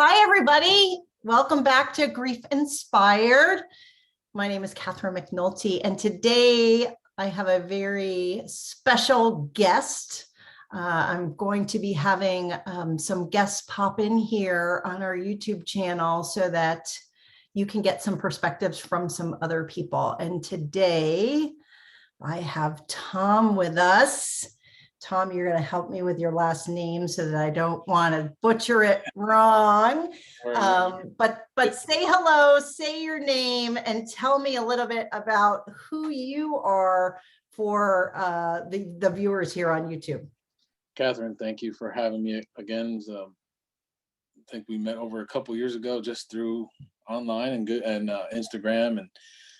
Hi, everybody. Welcome back to Grief Inspired. My name is Catherine McNulty, and today I have a very special guest. I'm going to be having some guests pop in here on our YouTube channel so that you can get some perspectives from some other people. And today I have Tom with us. Tom, you're going to help me with your last name so that I don't want to butcher it wrong. But say hello, say your name, and tell me a little bit about who you are for the viewers here on YouTube. Catherine, thank you for having me again. I think we met over a couple years ago just through online and Instagram. And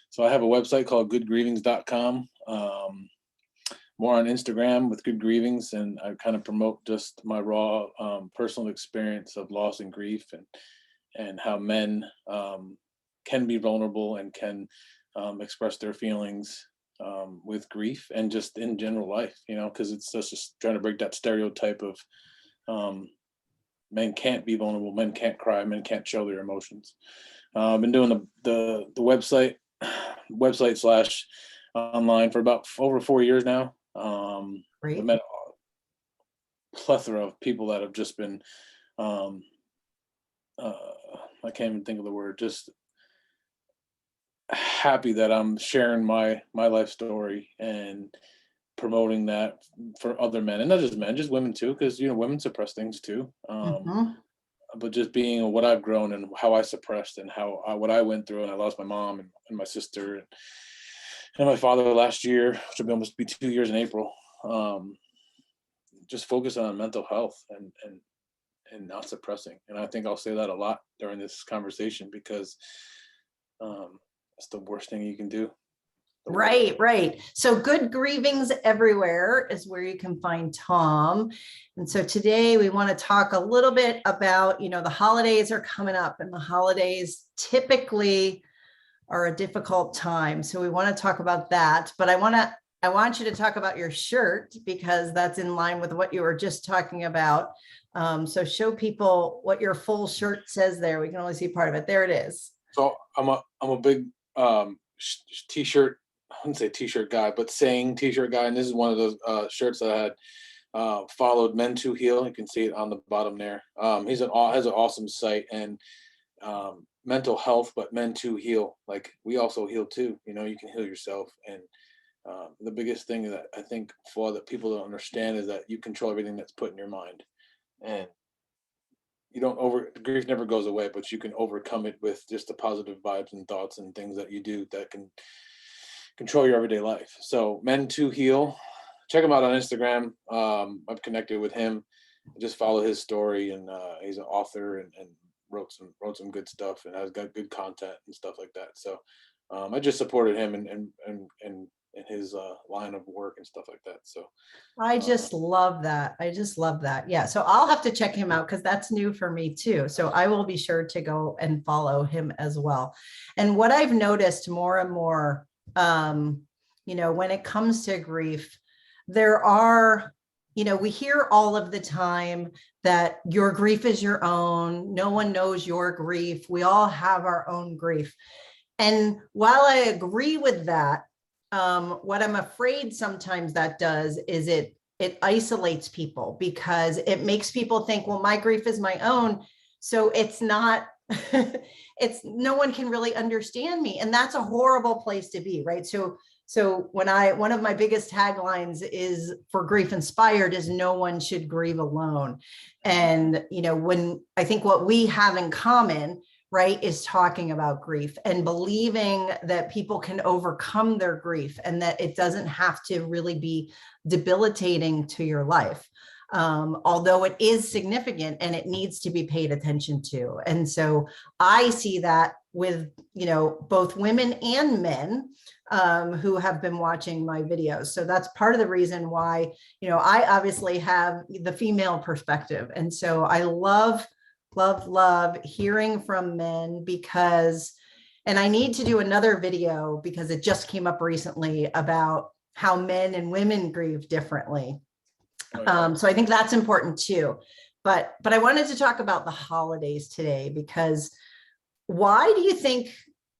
so I have a website called goodgrievings.com. More on Instagram with Good Grievings, and I kind of promote just my raw personal experience of loss and grief, and how men can be vulnerable and can express their feelings with grief and just in general life, because it's just trying to break that stereotype of men can't be vulnerable, men can't cry, men can't show their emotions. I've been doing the website / online for about over 4 years now. I've met a plethora of people that have just been I can't even think of the word, just happy that I'm sharing my life story and promoting that for other men, and not just men, just women too, because women suppress things too. But just being what I've grown and how I suppressed and what I went through, and I lost my mom and my sister and my father last year, which will almost be 2 years in April. Just focusing on mental health and not suppressing. And I think I'll say that a lot during this conversation, because it's the worst thing you can do. Right. So Good Grievings everywhere is where you can find Tom. And so today we want to talk a little bit about, the holidays are coming up, and the holidays typically are a difficult time. So we want to talk about that, but I want you to talk about your shirt, because that's in line with what you were just talking about. So show people what your full shirt says there. We can only see part of it. There it is. So I'm a big t-shirt, I wouldn't say t-shirt guy, but saying t-shirt guy. And this is one of those shirts that I had followed Men to Heal. You can see it on the bottom there. Has an awesome site, and mental health, but Men to Heal. Like, we also heal too. You can heal yourself. And the biggest thing that I think for that people don't understand is that you control everything that's put in your mind, and grief never goes away, but you can overcome it with just the positive vibes and thoughts and things that you do that can control your everyday life. So Men to Heal, check him out on Instagram. I've connected with him. I just follow his story, and he's an author and wrote some good stuff, and has got good content and stuff like that. So I just supported him and his line of work and stuff like that. So I just love that. Yeah. So I'll have to check him out, because that's new for me too. So I will be sure to go and follow him as well. And what I've noticed more and more, when it comes to grief, there are, we hear all of the time that your grief is your own. No one knows your grief. We all have our own grief. And while I agree with that, what I'm afraid sometimes that does is it isolates people, because it makes people think, well, my grief is my own, so it's not no one can really understand me. And that's a horrible place to be, right? So one of my biggest taglines is for Grief Inspired is no one should grieve alone. And when I think what we have in common, right, is talking about grief and believing that people can overcome their grief, and that it doesn't have to really be debilitating to your life. Although it is significant and it needs to be paid attention to. And so I see that with, both women and men who have been watching my videos. So that's part of the reason why, I obviously have the female perspective. And so I love hearing from men, because, and I need to do another video because it just came up recently about how men and women grieve differently. So I think that's important too. but I wanted to talk about the holidays today because why do you think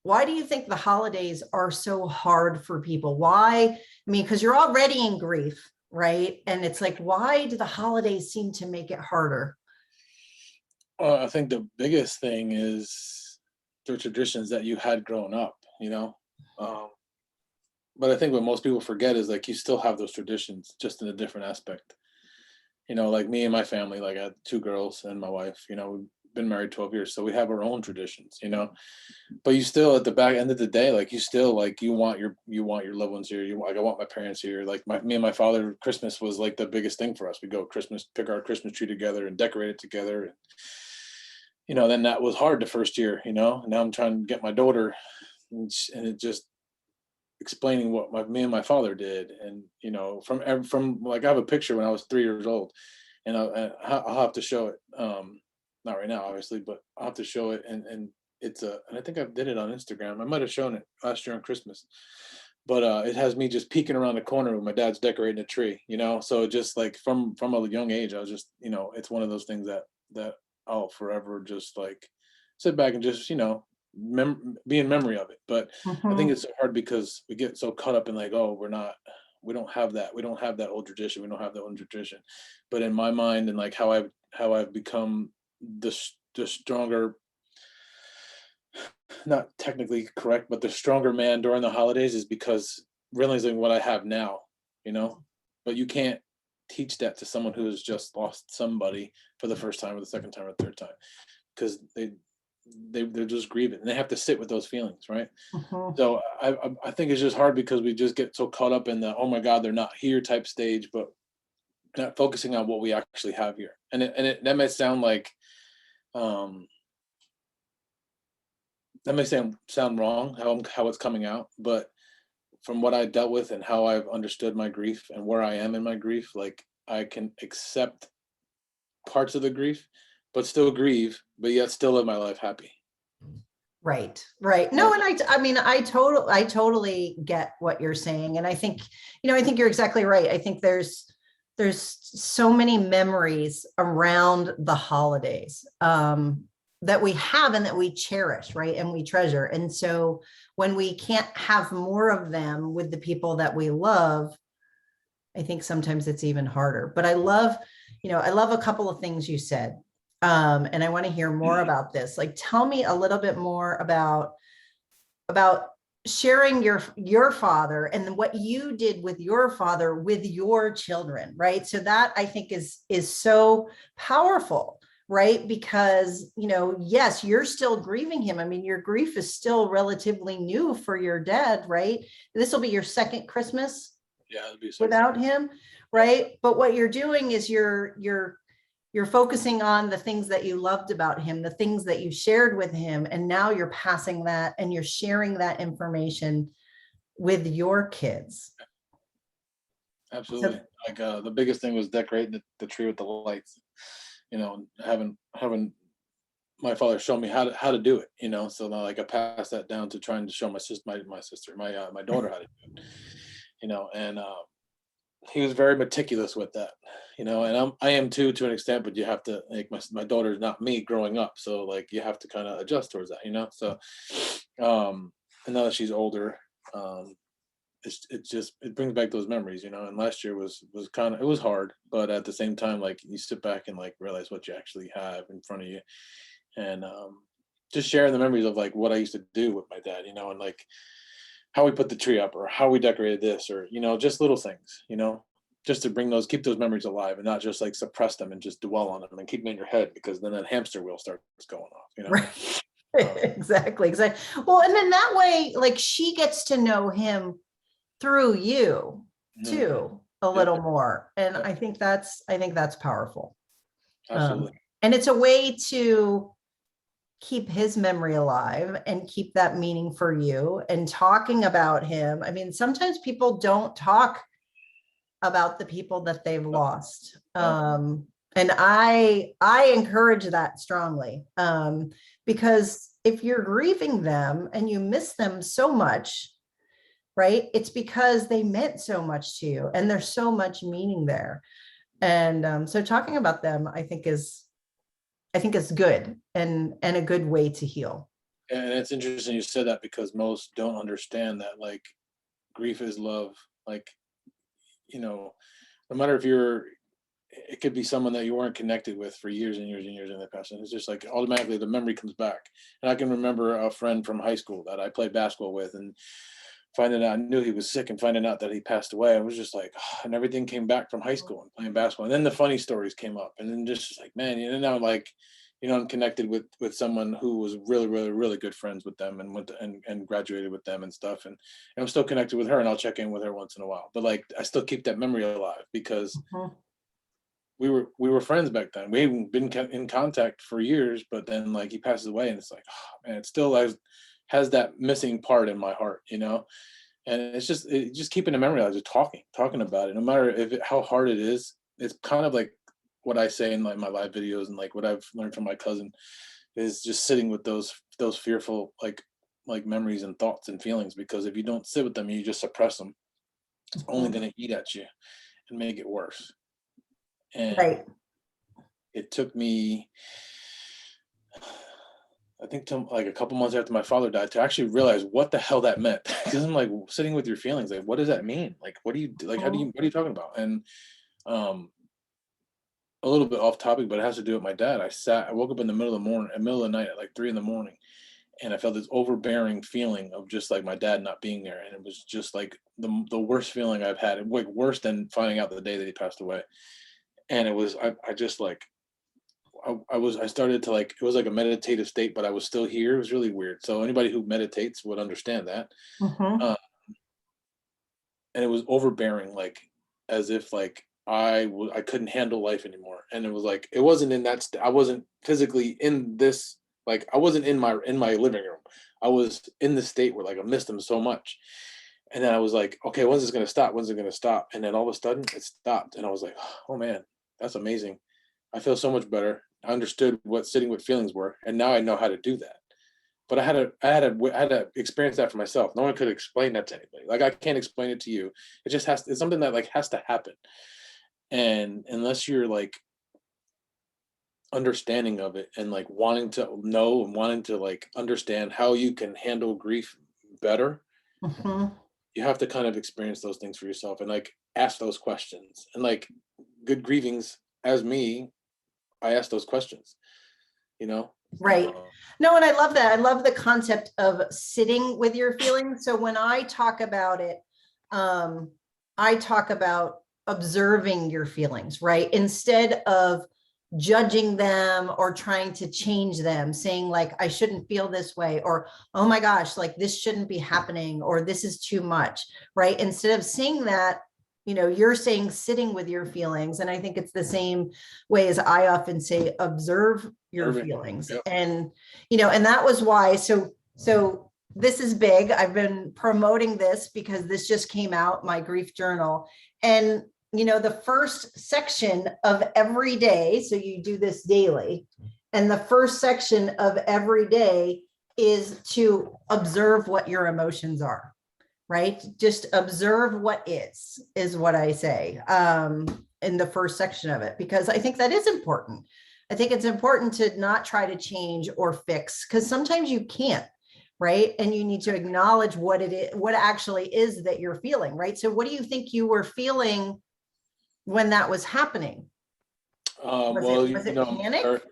the holidays are so hard for people? Why? I mean, because you're already in grief, right? And it's like, why do the holidays seem to make it harder? I think the biggest thing is the traditions that you had growing up, Um, but I think what most people forget is like you still have those traditions, just in a different aspect. Like me and my family, like I had two girls and my wife. We've been married 12 years, so we have our own traditions. But you still, at the back end of the day, like you still like you want your loved ones here. You like I want my parents here. Like me and my father, Christmas was like the biggest thing for us. We go pick our Christmas tree together and decorate it together. And then that was hard the first year. Now I'm trying to get my daughter, and it just explaining what me and my father did. And from like, I have a picture when I was 3 years old, and I'll have to show it. Not right now, obviously, but I'll have to show it. And it's and I think I did it on Instagram. I might have shown it last year on Christmas, but it has me just peeking around the corner when my dad's decorating a tree. So just like from a young age, I was just, it's one of those things that I'll forever just like sit back and just, be in memory of it. But I think Mhm. it's so hard because we get so caught up in like, oh, we don't have that. We don't have that old tradition. We don't have that old tradition. But in my mind, and like how I've become the stronger, not technically correct, but the stronger man during the holidays is because realizing what I have now, you know. But you can't teach that to someone who has just lost somebody for the first time or the second time or third time, because they're just grieving and they have to sit with those feelings, right? Mhm. So I think it's just hard because we just get so caught up in the, oh my God, they're not here type stage, but not focusing on what we actually have here. And that might sound like, um that may sound wrong how it's coming out, but from what I dealt with and how I've understood my grief and where I am in my grief, like I can accept parts of the grief, but still grieve, but yet still live my life happy. Right, right. No, Like, and I mean, I totally get what you're saying. And I think, I think you're exactly right. I think there's so many memories around the holidays that we have and that we cherish, right? And we treasure. And so when we can't have more of them with the people that we love, I think sometimes it's even harder. But I love a couple of things you said. And I want to hear more about this. Like, tell me a little bit more about sharing your father and what you did with your father with your children, right? So that I think is so powerful, right? Because, yes, you're still grieving him. I mean, your grief is still relatively new for your dad, right? This will be your second Christmas yeah, it'd be a second. without him, right? But what you're doing is you're focusing on the things that you loved about him, the things that you shared with him, and now you're passing that and you're sharing that information with your kids. Absolutely. So Like the biggest thing was decorating the tree with the lights. And having my father show me how to do it. So now like I passed that down to trying to show my daughter how to do it. And he was very meticulous with that. And I am too, to an extent, but you have to, like, my daughter's not me growing up, so like you have to kind of adjust towards that. So and now that she's older, um it brings back those memories. And last year was kind of, it was hard, but at the same time, like, you sit back and like realize what you actually have in front of you. And just sharing the memories of like what I used to do with my dad, and like how we put the tree up or how we decorated this, or just little things, just to keep those memories alive, and not just like suppress them and just dwell on them and keep them in your head, because then that hamster wheel starts going off. right. uh, Exactly. Well, and then that way, like, she gets to know him through you mhm. too, a Yep, little more. And yep, I think that's powerful. absolutely. And it's a way to keep his memory alive and keep that meaning for you and talking about him. I mean, sometimes people don't talk about the people that they've Yep, lost. yep, And I encourage that strongly, because if you're grieving them and you miss them so much, right, it's because they meant so much to you and there's so much meaning there. And so talking about them, I think is good and a good way to heal. And it's interesting you said that, because most don't understand that, like, grief is love. Like, you know, no matter if you're, it could be someone that you weren't connected with for years and years and years in the past. And it's just like automatically the memory comes back. And I can remember a friend from high school that I played basketball with, and finding out, I knew he was sick, and finding out that he passed away, I was just like, and everything came back from high school and playing basketball. And then the funny stories came up, and then just like, man, now like, I'm connected with someone who was really, really, really good friends with them, and went to, and graduated with them and stuff. And I'm still connected with her, and I'll check in with her once in a while. But like, I still keep that memory alive, because Mhm. we were friends back then. We haven't been in contact for years, but then like he passes away, and it's like, oh man, it still has that missing part in my heart. And it's just keeping the memory alive, just talking about it, no matter how hard it is. It's kind of like what I say in like my live videos, and like what I've learned from my cousin, is just sitting with those fearful like memories and thoughts and feelings, because if you don't sit with them, you just suppress them. It's only Mhm. going to eat at you and make it worse. And Right. it took me, I think, to like a couple months after my father died, to actually realize what the hell that meant. Because I'm like, sitting with your feelings, like, what does that mean? Like, what do you like? How do you? Mhm. What are you talking about? And um, a little bit off topic, but it has to do with my dad. I woke up in the middle of the morning, middle of the night, at like 3 in the morning, and I felt this overbearing feeling of just like my dad not being there, and it was just like the worst feeling I've had, like worse than finding out the day that he passed away. And it was, I just like, I started to like, it was like a meditative state, but I was still here. It was really weird. So anybody who meditates would understand that. Mhm. Uh, and it was overbearing, like, as if like I couldn't handle life anymore. And it was like, it wasn't in that I wasn't physically in this, like I wasn't in my living room. I was in the state where like I missed him so much. And then I was like, okay, when's this gonna stop? When's it gonna stop? And then all of a sudden it stopped. And I was like, oh man, that's amazing. I feel so much better. I understood what sitting with feelings were, and now I know how to do that. But I had to experience that for myself. No one could explain that to anybody. Like, I can't explain it to you. It just has. It's something that like has to happen. And unless you're like understanding of it, and like wanting to know and wanting to like understand how you can handle grief better, Mhm. you have to kind of experience those things for yourself, and like ask those questions. And like good grievings, as me, I ask those questions. You know. Right. No, and I love that. I love the concept of sitting with your feelings. So when I talk about it, um, I talk about observing your feelings, right? Instead of judging them or trying to change them, saying like, I shouldn't feel this way, or, oh my gosh, like this shouldn't be happening, or this is too much, right? Instead of saying that, you're saying sitting with your feelings. And I think it's the same way as I often say, observe your Irving. feelings. Yep. And that was why. So this is big. I've been promoting this because this just came out, my grief journal. And the first section of every day, so you do this daily, and the first section of every day is to observe what your emotions are, right? Just observe what is what I say in the first section of it, because I think that is important. I think it's important to not try to change or fix, because sometimes you can't, right? And you need to acknowledge what it is, what actually is that you're feeling, right? So what do you think you were feeling when that was happening? Was Well, it was it panic?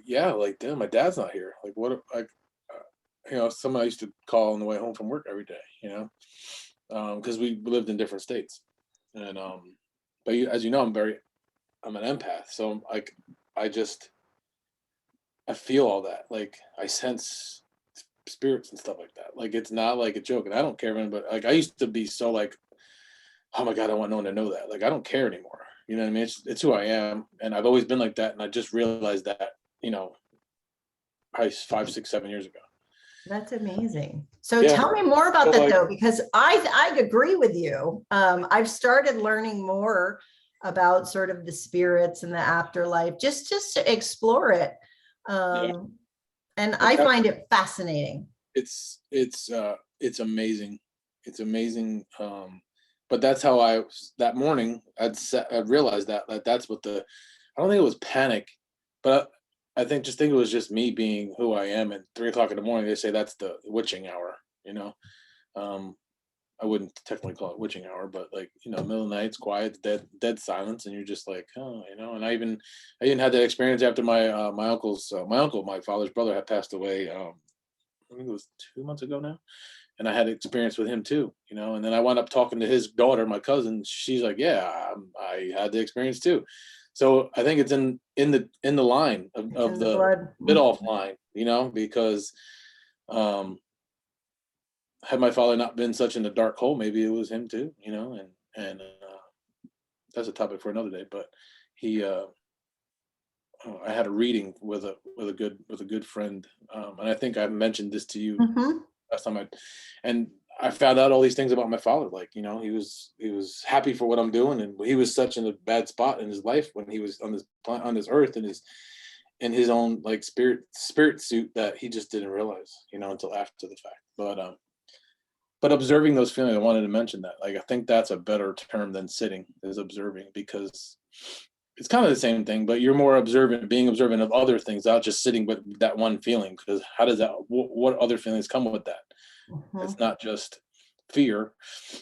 yeah, like, damn, my dad's not here. Like, what? Like, someone I used to call on the way home from work every day. Because we lived in different states, and but as you know, I'm an empath, so like, I just I feel all that. Like, I sense spirits and stuff like that. Like, it's not like a joke, and I don't care if anybody. Like, I used to be so like, oh my god, I want no one to know that. Like, I don't care anymore. You know what I mean? It's who I am, and I've always been like that. And I just realized that, you know, probably 5, 6, 7 years ago. That's amazing. So Yeah. tell me more about So that like, though, because I agree with you. I've started learning more about sort of the spirits and the afterlife, just to explore it. yeah, Um, and like I find it fascinating. it's amazing. It's amazing. but that's how that morning I'd realized that's what I don't think it was panic, but I think it was just me being who I am. At 3 o'clock in the morning, they say that's the witching hour, um, I wouldn't technically call it witching hour, but like, middle of the night, it's quiet, dead silence. And you're just like, oh, and I even had that experience after my uncle, my father's brother, had passed away. I think it was 2 months ago now. And I had experience with him too, and then I wound up talking to his daughter, my cousin. She's like, yeah, I had the experience too. So I think it's in the line of In the the blood. Biddulph line, because, had my father not been such in the dark hole, maybe it was him too, and that's a topic for another day. But he, I had a reading with a good friend, and I think I mentioned this to you Mhm. last time. And I found out all these things about my father. Like, he was happy for what I'm doing, and he was such in a bad spot in his life when he was on this earth, and in his own like spirit suit, that he just didn't realize, until after the fact. But observing those feelings, I wanted to mention that. Like, I think that's a better term than sitting, is observing, because it's kind of the same thing, but you're more being observant of other things, not just sitting with that one feeling. Because how does that, what other feelings come with that? Mhm. It's not just fear.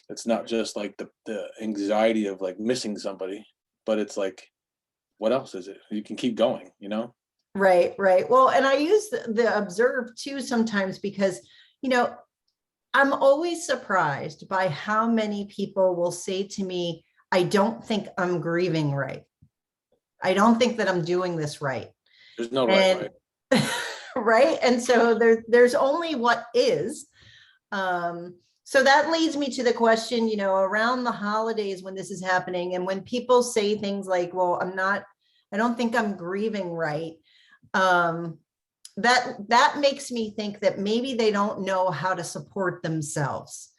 It's not just like the anxiety of like missing somebody, but it's like, what else is it? You can keep going, Right, right. Well, and I use the observe too sometimes because, you know, I'm always surprised by how many people will say to me, I don't think I'm grieving right. I don't think that I'm doing this right. There's no right And way. right. And so there's only what is. Um, so that leads me to the question, around the holidays when this is happening, and when people say things like, well, I don't think I'm grieving right. Um, that makes me think that maybe they don't know how to support themselves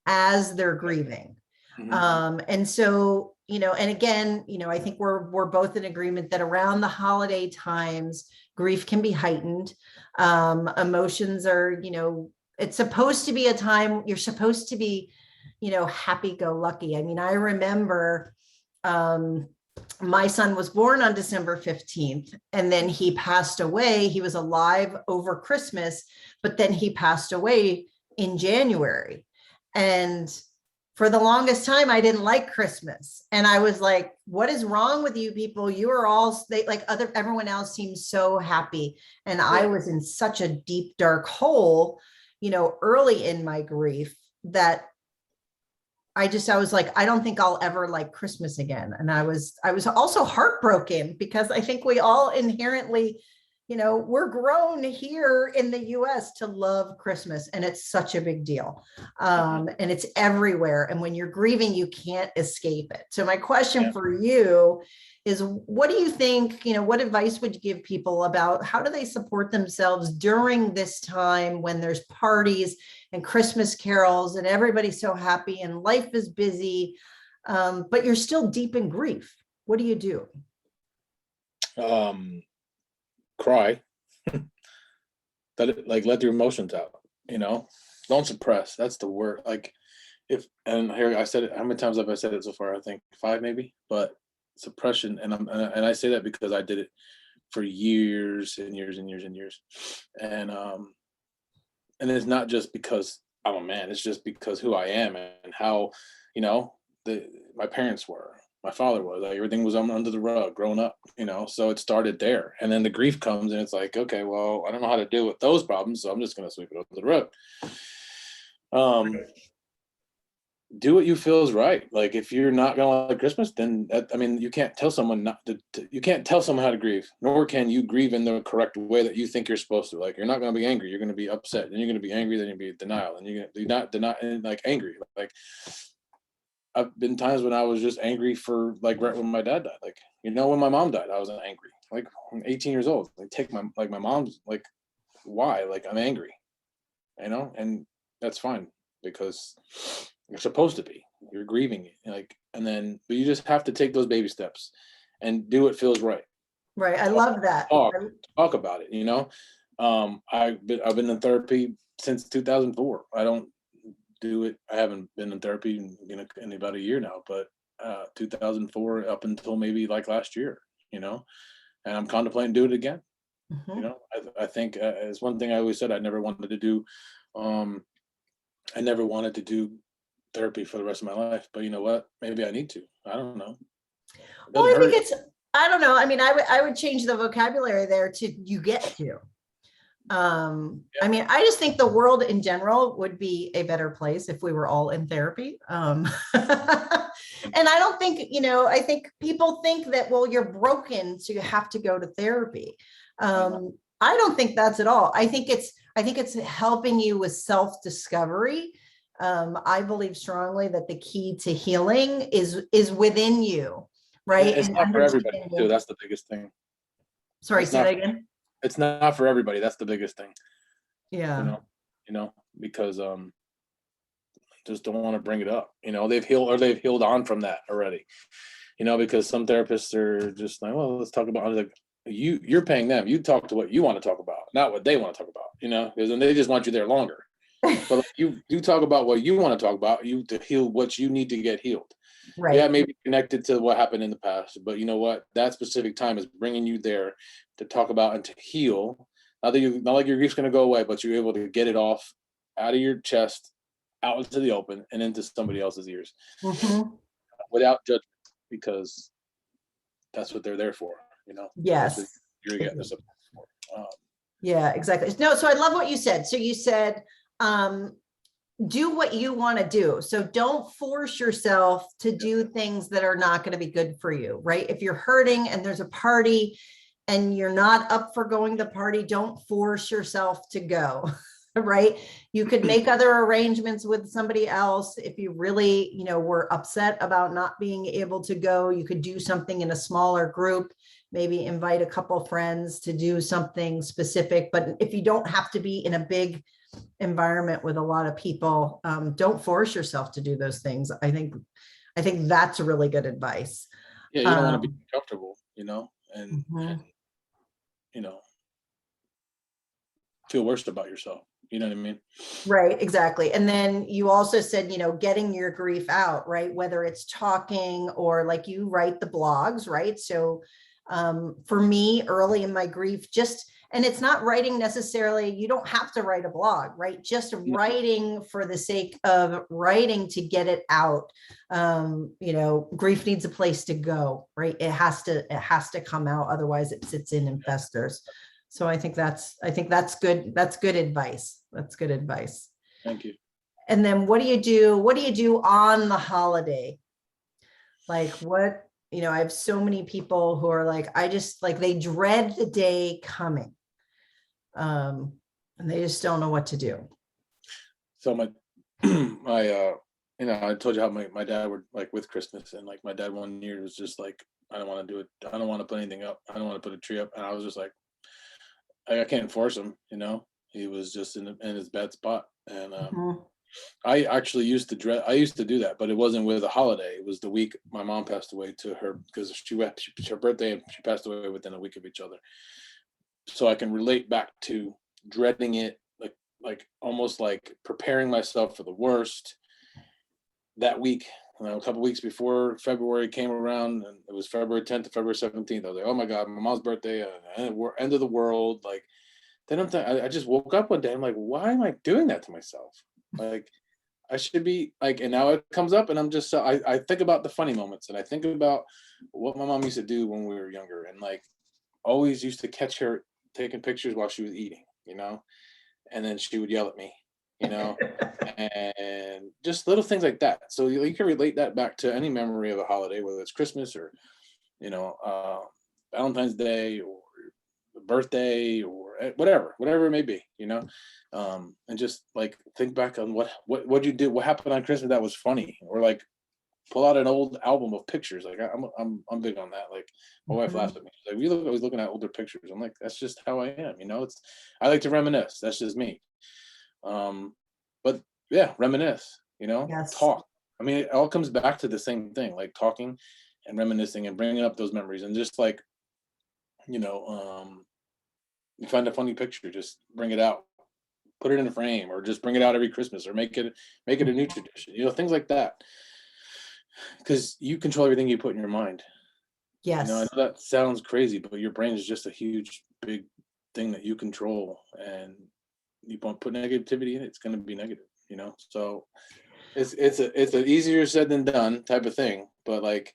as they're grieving. And so, and again, I think we're both in agreement that around the holiday times, grief can be heightened. Emotions are, it's supposed to be a time you're supposed to be, happy-go-lucky. I mean, I remember my son was born on December 15th, and then he passed away. He was alive over Christmas, but then he passed away in January. And for the longest time, I didn't like Christmas. And I was like, what is wrong with you people? You are all everyone else seems so happy. And I was in such a deep, dark hole, early in my grief, that I was like, I don't think I'll ever like Christmas again. And I was also heartbroken because I think we all inherently, we're grown here in the US to love Christmas, and it's such a big deal. And it's everywhere. And when you're grieving, you can't escape it. So my question for you is, what do you think, what advice would you give people about how do they support themselves during this time when there's parties and Christmas carols and everybody's so happy and life is busy, but you're still deep in grief? What do you do? Cry. Let your emotions out, don't suppress. That's the word. Like, and here I said it, how many times have I said it so far? I think 5 maybe. But suppression, and I say that because I did it for years and years and years and years. And it's not just because I'm a man, it's just because who I am and how, my parents were, my father was, like, everything was under the rug growing up, so it started there. And then the grief comes and it's like, okay, well, I don't know how to deal with those problems, so I'm just going to sweep it under the rug. Do what you feel is right. Like, if you're not going to like Christmas, then you can't tell someone you can't tell someone how to grieve, nor can you grieve in the correct way that you think you're supposed to. Like, you're not going to be angry. You're going to be upset. Then you're going to be angry. Then you'll be in denial. And you're going to be not deny, like, angry. Like, I've been times when I was just angry for, like, right when my dad died. Like, when my mom died, I was angry. Like, I'm 18 years old. Like, my mom's, like, why? Like, I'm angry, and that's fine, because you're supposed to be. You're grieving, but you just have to take those baby steps and do what feels right. Right. I love that. Talk about it. I've been in therapy since 2004. I don't do it. I haven't been in therapy in about a year now, but 2004 up until maybe like last year, and I'm contemplating doing it again. Mhm. I think it's one thing I always said I never wanted to do. I never wanted to do therapy for the rest of my life, but you know what? Maybe I need to. I don't know. It Well, doesn't I think hurt. it's, I don't know. I mean, I would change the vocabulary there to you get to. I mean, I just think the world in general would be a better place if we were all in therapy. And I don't think, I think people think that, well, you're broken, so you have to go to therapy. I don't think that's at all. I think it's helping you with self-discovery. I believe strongly that the key to healing is within you, right? It's And not for everybody too. understanding. That's the biggest thing. Sorry, It's say not. that again. It's not for everybody. That's the biggest thing. You Yeah. know. Because just don't want to bring it up. They've healed on from that already. Because some therapists are just like, well, let's talk about. I was like, you're paying them. You talk to what you want to talk about, not what they want to talk about. Because then they just want you there longer. But like, you talk about what you want to talk about. You to heal what you need to get healed. Right. Yeah, maybe connected to what happened in the past, but you know what? That specific time is bringing you there to talk about and to heal. Not like your grief's going to go away, but you're able to get it off out of your chest, out into the open, and into somebody else's ears Mhm. without judgment, because that's what they're there for. That's what Yes. you're getting the support for. Yeah, exactly. No, so I love what you said. So you said, do what you want to do. So don't force yourself to do things that are not going to be good for you, right? If you're hurting and there's a party and you're not up for going to the party, don't force yourself to go, right? You could make other arrangements with somebody else. If you really, were upset about not being able to go, you could do something in a smaller group, maybe invite a couple friends to do something specific. But if you don't have to be in a big environment with a lot of people, don't force yourself to do those things. I think that's really good advice. Yeah, you don't want to be comfortable, and Mhm. feel worse about yourself. You know what I mean? Right, exactly. And then you also said, getting your grief out, right? Whether it's talking or like you write the blogs, right? So for me, early in my grief, and it's not writing necessarily, you don't have to write a blog, right? Just writing for the sake of writing to get it out. Grief needs a place to go, right? It has to come out. Otherwise it sits in and festers. So I think that's good. That's good advice. That's good advice. Thank you. And then what do you do? What do you do on the holiday? Like what, I have so many people who are like, I just like, they dread the day coming. And they just don't know what to do. So my I told you how my dad would like with Christmas, and like my dad one year was just like, I don't want to do it. I don't want to put anything up. I don't want to put a tree up. And I was just like, I can't force him, he was just in his bad spot. And Mhm. I actually used to do that, but it wasn't with a holiday. It was the week my mom passed away to her, because her birthday, and she passed away within a week of each other. So I can relate back to dreading it, like almost like preparing myself for the worst that week. A couple weeks before February came around, and it was February 10th to February 17th. I was like, oh my God, my mom's birthday, end of the world. Like, then I just woke up one day. I'm like, why am I doing that to myself? Like, I should be like, and now it comes up, and I'm just, I think about the funny moments, and I think about what my mom used to do when we were younger, and like always used to catch her taking pictures while she was eating, and then she would yell at me, and just little things like that. So you can relate that back to any memory of a holiday, whether it's Christmas or, Valentine's Day or birthday or whatever it may be, and just like think back on what you did, what happened on Christmas that was funny, or like pull out an old album of pictures. Like I'm big on that. Like my wife laughs at me. She's like, always looking at older pictures. I'm like, that's just how I am. I like to reminisce. That's just me. But yeah, reminisce. Yes. Talk. I mean, it all comes back to the same thing, like talking and reminiscing and bringing up those memories, and just like, you find a funny picture, just bring it out, put it in a frame, or just bring it out every Christmas, or make it a new tradition, things like that. Because you control everything you put in your mind. I know Yes. that sounds crazy, but your brain is just a huge, big thing that you control, and you won't put negativity in it, it's going to be negative. So it's a easier said than done type of thing. But like,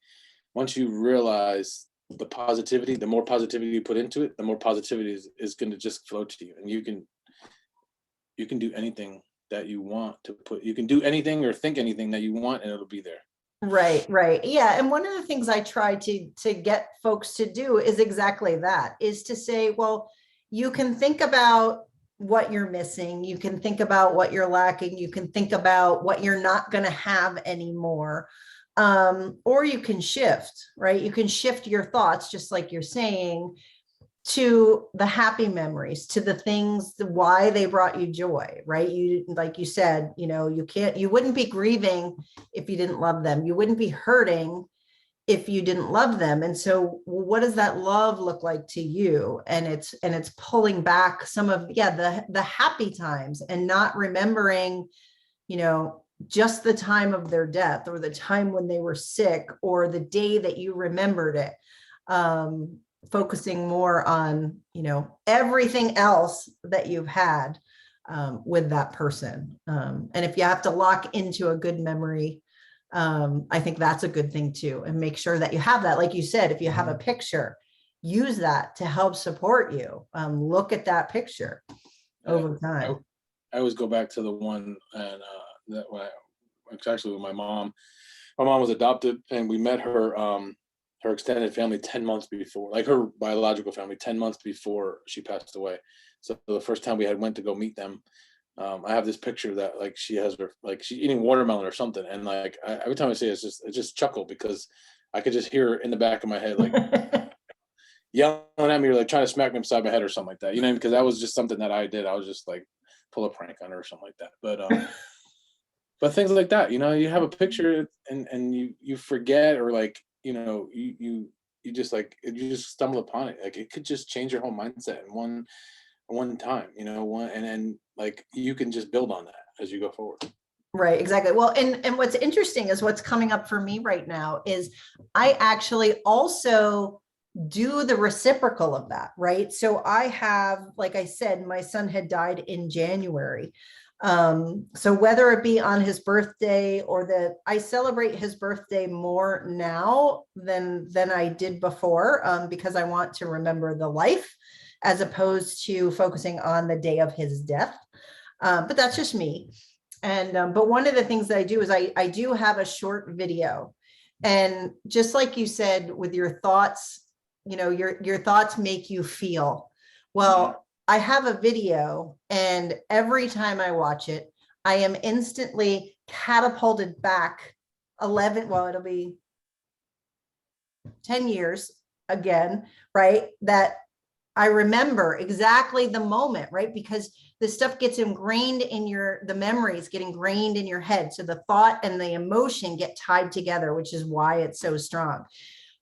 once you realize the positivity, the more positivity you put into it, the more positivity is going to just flow to you, and you can do anything that you want to put. You can do anything or think anything that you want, and it'll be there. Right, right. Yeah. And one of the things I try to get folks to do is exactly that, is to say, well, you can think about what you're missing. You can think about what you're lacking. You can think about what you're not going to have anymore. Or you can shift, right? You can shift your thoughts, just like you're saying, to the happy memories, to the things, why they brought you joy, right? You, like you said, you wouldn't be grieving if you didn't love them. You wouldn't be hurting if you didn't love them. And so what does that love look like to you? And it's pulling back some of, the happy times, and not remembering, just the time of their death, or the time when they were sick, or the day that you remembered it. Focusing more on, everything else that you've had with that person. And if you have to lock into a good memory, I think that's a good thing too. And make sure that you have that. Like you said, if you have a picture, use that to help support you. Look at that picture over time. I always go back to the one, and that it's actually with my mom. My mom was adopted, and we met her extended family 10 months before, like her biological family, 10 months before she passed away. So the first time we went to go meet them, I have this picture that, like, she has her, like, she's eating watermelon or something. And like, every time I say it, I just chuckle, because I could just hear her in the back of my head, like yelling at me, or like trying to smack me upside my head or something like that, because that was just something that I did. I was just like, pull a prank on her or something like that. But things like that, you have a picture, and you forget, or like, you just stumble upon it. Like, it could just change your whole mindset in one time, and then like, you can just build on that as you go forward. Right, exactly. Well, and what's interesting is what's coming up for me right now is I actually also do the reciprocal of that, right? So I have, like I said, my son had died in January. So whether it be on his birthday, or I celebrate his birthday more now than I did before, because I want to remember the life, as opposed to focusing on the day of his death. But that's just me. And but one of the things that I do is I do have a short video, and just like you said, with your thoughts, your thoughts make you feel. Well, I have a video, and every time I watch it, I am instantly catapulted back 11, well, it'll be 10 years again, right? That I remember exactly the moment, right? Because the stuff gets ingrained in the memories get ingrained in your head. So the thought and the emotion get tied together, which is why it's so strong.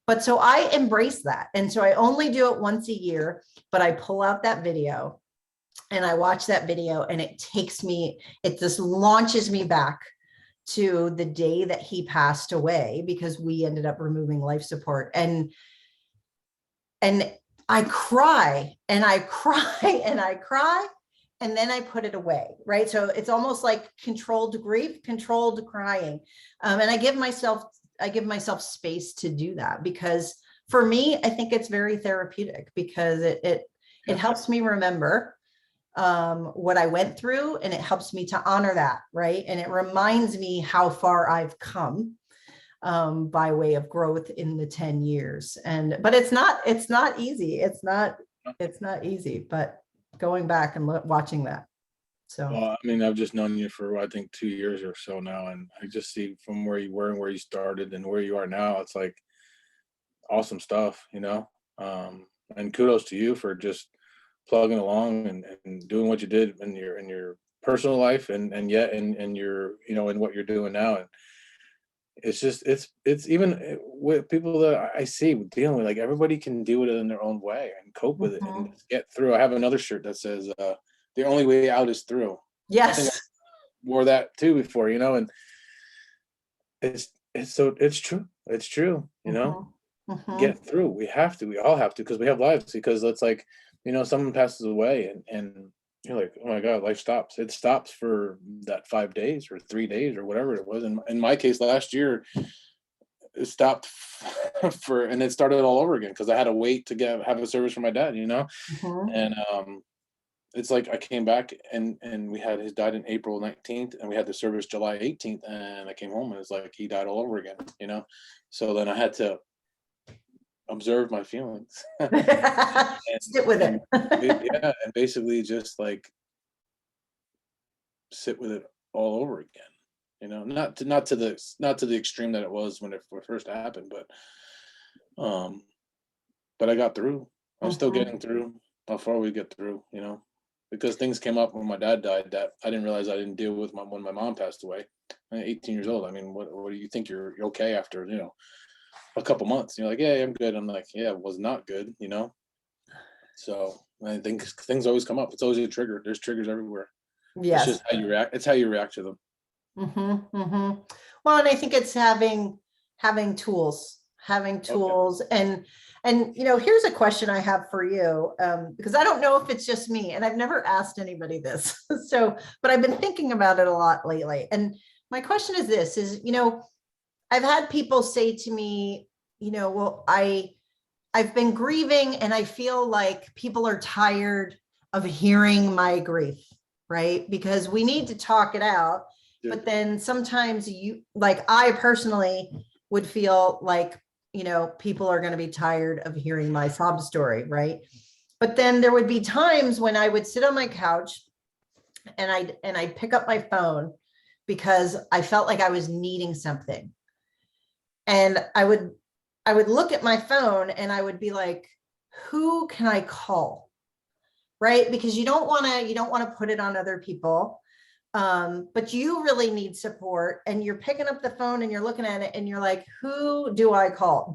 But so I embrace that. And so I only do it once a year, but I pull out that video and I watch that video, and it just launches me back to the day that he passed away, because we ended up removing life support. And I cry, and I cry, and I cry, and then I put it away, right? So it's almost like controlled grief, controlled crying. And I give myself space to do that, because for me, I think it's very therapeutic, because it helps me remember what I went through, and it helps me to honor that, right? And it reminds me how far I've come by way of growth in the 10 years. But it's not easy. It's not easy, but going back and watching that. So, well, I mean, I've just known you for, I think, 2 years or so now, and I just see from where you were and where you started and where you are now, it's like awesome stuff, and kudos to you for just plugging along and doing what you did in your personal life, and yet in your, in what you're doing now. And it's just, it's even with people that I see dealing with, like, everybody can do it in their own way and cope with it and get through. I have another shirt that says, the only way out is through. I think I Yes. wore that too before, and it's true. It's true, Mhm. Mhm. get through. We all have to, because we have lives, because it's like, someone passes away, and you're like, oh my God, life stops. It stops for that 5 days or 3 days or whatever it was. In my case, last year, it stopped and it started all over again, because I had to wait to have a service for my dad, Mhm. and it's like I came back, and we had his died in April 19th, and we had the service July 18th, and I came home and it's like he died all over again. So then I had to observe my feelings, and Sit with and it. yeah, and basically just like sit with it all over again. Not to the extreme that it was when it first happened, um, but I got through. I'm still Mhm. getting through. How far we get through, because things came up when my dad died that I didn't realize I didn't deal with when my mom passed away. I'm 18 years old. I mean, what do you think? You're okay after a couple months? You're like, yeah, I'm good. I'm like, yeah, it was not good. So I think things always come up. It's always a trigger. There's triggers everywhere. It's Yes. just how you react. It's how you react to them. Mm-hmm, mm-hmm. Well, and I think it's having Oh yeah. tools, and here's a question I have for you, because I don't know if it's just me, and I've never asked anybody this, so, but I've been thinking about it a lot lately. And my question is this: I've had people say to me, well, I've been grieving, and I feel like people are tired of hearing my grief, right? Because we need to talk it out. Yeah. But then sometimes I personally would feel like, people are going to be tired of hearing my sob story, right? But then there would be times when I would sit on my couch and I'd pick up my phone because I felt like I was needing something. And I would look at my phone and I would be like, who can I call? Right? Because you don't want to put it on other people. But you really need support, and you're picking up the phone and you're looking at it and you're like, who do I call?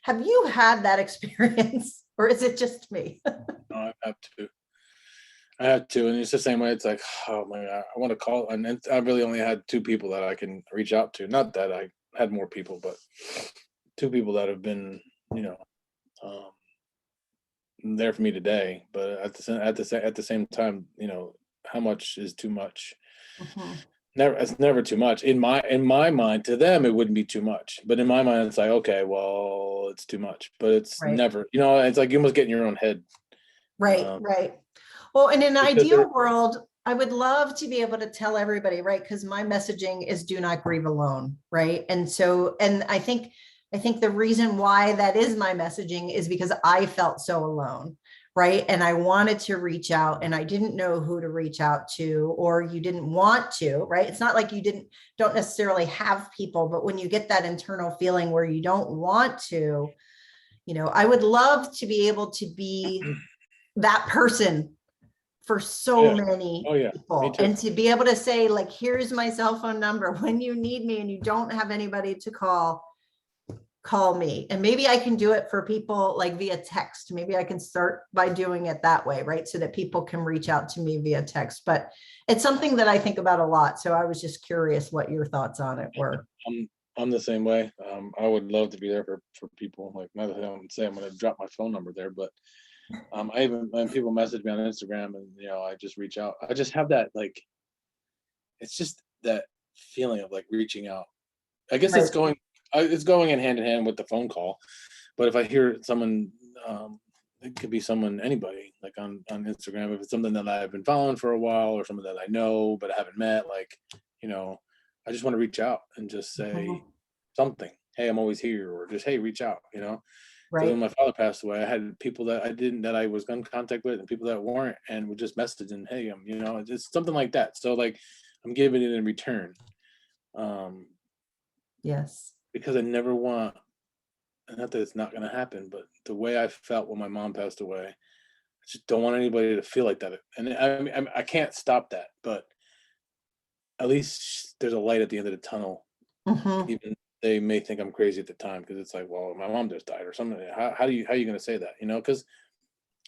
Have you had that experience, or is it just me? No, I have to, and it's the same way. It's like, oh my God, I want to call, and I really only had two people that I can reach out to. Not that I had more people, but two people that have been, you know, um, there for me today. But at the same time, how much is too much? Mhm. Never, it's never too much in my mind. To them, it wouldn't be too much, but in my mind, it's like, okay, well, it's too much. But it's Right. never, it's like you almost get in your own head, Right, um, right. Well, in an because it, ideal world, I would love to be able to tell everybody, right? Because my messaging is do not grieve alone, right? And so, and I think the reason why that is my messaging is because I felt so alone, right? And I wanted to reach out and I didn't know who to reach out to, or you didn't want to, right? It's not like you don't necessarily have people, but when you get that internal feeling where you don't want to, I would love to be able to be that person for oh so yeah, oh many yeah, me people, too. and to be able to say, like, here's my cell phone number. When you need me and you don't have anybody to call me. And maybe I can do it for people like via text. Maybe I can start by doing it that way, right? So that people can reach out to me via text. But it's something that I think about a lot. So I was just curious what your thoughts on it were. I'm I'm the same way. I would love to be there for people. Like, not that I don't say I'm going to drop my phone number there, but I even when people message me on Instagram, and I just reach out. I just have that, like, it's just that feeling of like reaching out. I guess Right. it's going in hand with the phone call. But if I hear someone, um, it could be anybody, like on Instagram. If it's something that I've been following for a while, or someone that I know but I haven't met, like, you know, I just want to reach out and just say Mhm. something. Hey, I'm always here, or just, hey, reach out. Because when Right. my father passed away, I had people that I was in contact with, and people that weren't, and would just message and, hey, just something like that. So like, I'm giving it in return, um, Yes. because I never want. Not that it's not going to happen, but the way I felt when my mom passed away, I just don't want anybody to feel like that. And I mean, I can't stop that, but at least there's a light at the end of the tunnel. Hmm. Even they may think I'm crazy at the time, because it's like, well, my mom just died or something. How are you going to say that? Because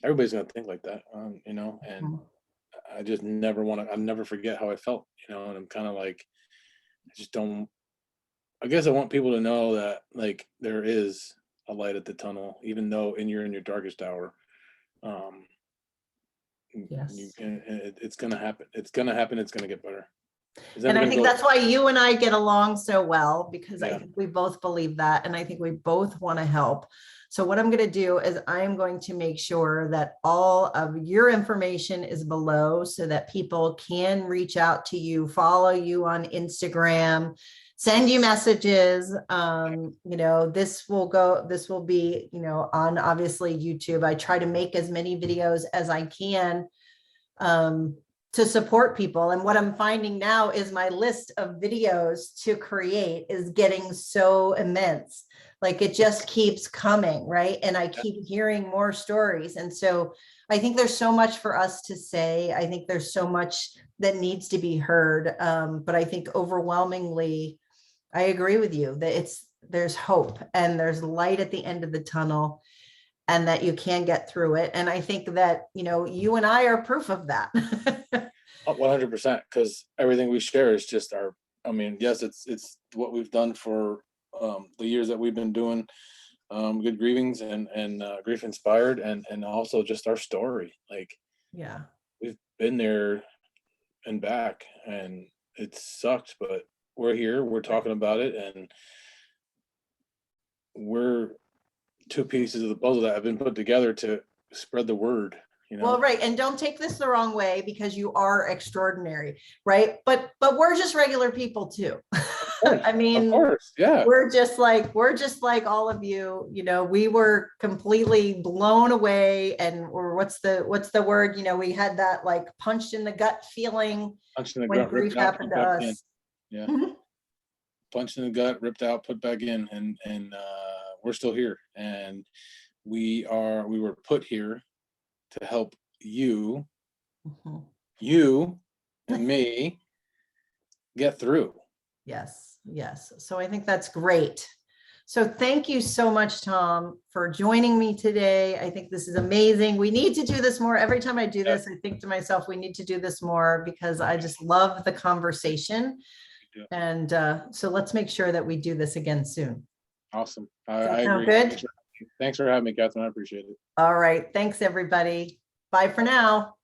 everybody's going to think like that. And I just never want to, I'll never forget how I felt, you know, and I'm kind of like, I just don't, I guess I want people to know that like there is a light at the tunnel, even though you're in your darkest hour. Um, Yes. it's gonna happen. It's gonna happen. It's gonna get better. It's And never I gonna think go. that's why you and I get along so well, because I Yeah. think we both believe that. And I think we both want to help. So what I'm going to do is I'm going to make sure that all of your information is below so that people can reach out to you, follow you on Instagram, send you messages. You know, this will be, you know, on obviously YouTube. I try to make as many videos as I can um, to support people. And what I'm finding now is my list of videos to create is getting so immense. Like it just keeps coming, right? And I keep hearing more stories. And so I think there's so much for us to say. I think there's so much that needs to be heard. But I think overwhelmingly, I agree with you that there's hope and there's light at the end of the tunnel, and that you can get through it. And I think that, you know, you and I are proof of that. 100%, because everything we share is just our, I mean, yes, it's what we've done for the years that we've been doing good grievings and grief inspired, and also just our story. Like Yeah. we've been there and back, and it sucked, but we're here, we're talking about it, and we're two pieces of the puzzle that have been put together to spread the word, you Well, know. right. And don't take this the wrong way, because you are extraordinary, right? But we're just regular people too. I Of mean, course, yeah. we're just like all of you. You know, we were completely blown away. And or what's the word? You know, we had that like punched in the gut feeling Punched in the when gut, ripped grief it out, happened put to back in. us. Yeah. Mhm. Punched in the gut, ripped out, put back in, and we're still here, and we were put here to help you, Mhm. you and me get through. Yes, yes. So I think that's great. So thank you so much, Tom, for joining me today. I think this is amazing. We need to do this more. Every time I do Yeah. this, I think to myself, we need to do this more, because I just love the conversation. Yeah. And so let's make sure that we do this again soon. Awesome. Does I that sound agree. good? Thanks for having me, Catherine. I appreciate it. All right. Thanks, everybody. Bye for now.